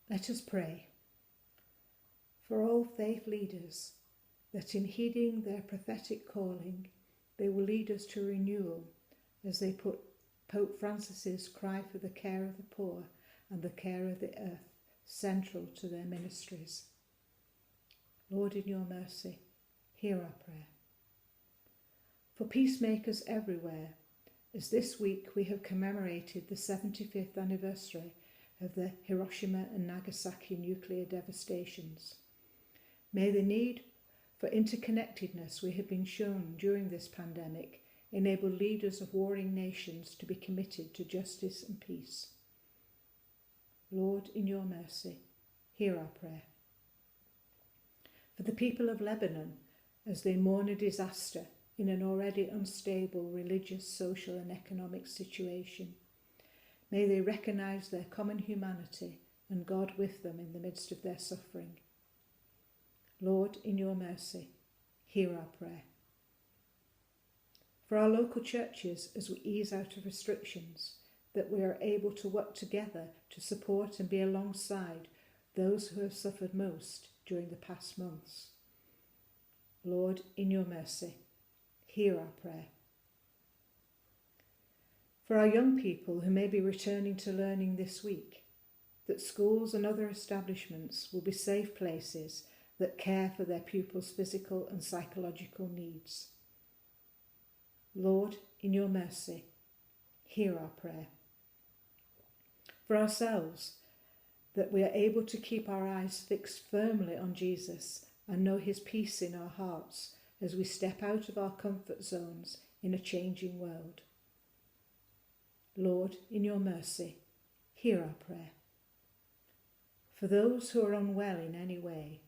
Let us pray for all faith leaders, that in heeding their prophetic calling, they will lead us to renewal as they put Pope Francis's cry for the care of the poor and the care of the earth central to their ministries. Lord, in your mercy, hear our prayer. For peacemakers everywhere, as this week we have commemorated the 75th anniversary of the Hiroshima and Nagasaki nuclear devastations, may the need for interconnectedness we have been shown during this pandemic enable leaders of warring nations to be committed to justice and peace. Lord, in your mercy, hear our prayer. For the people of Lebanon, as they mourn a disaster in an already unstable religious, social and economic situation, may they recognise their common humanity and God with them in the midst of their suffering. Lord, in your mercy, hear our prayer. For our local churches, as we ease out of restrictions, that we are able to work together to support and be alongside those who have suffered most during the past months. Lord, in your mercy, hear our prayer. For our young people who may be returning to learning this week, that schools and other establishments will be safe places that care for their pupils' physical and psychological needs. Lord, in your mercy, hear our prayer. For ourselves, that we are able to keep our eyes fixed firmly on Jesus and know his peace in our hearts as we step out of our comfort zones in a changing world. Lord, in your mercy, hear our prayer. For those who are unwell in any way,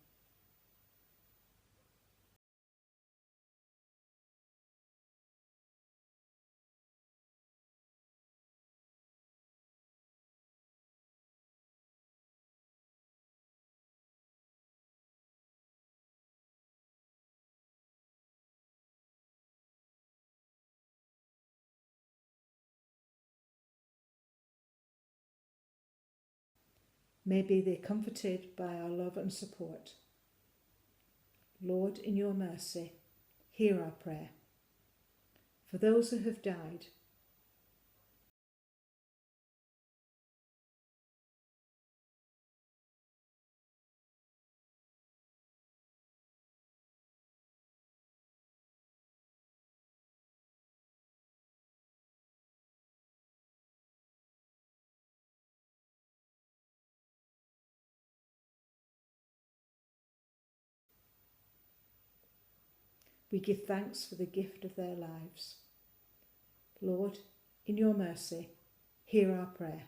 may be they comforted by our love and support. Lord, in your mercy, hear our prayer. For those who have died, we give thanks for the gift of their lives. Lord, in your mercy, hear our prayer.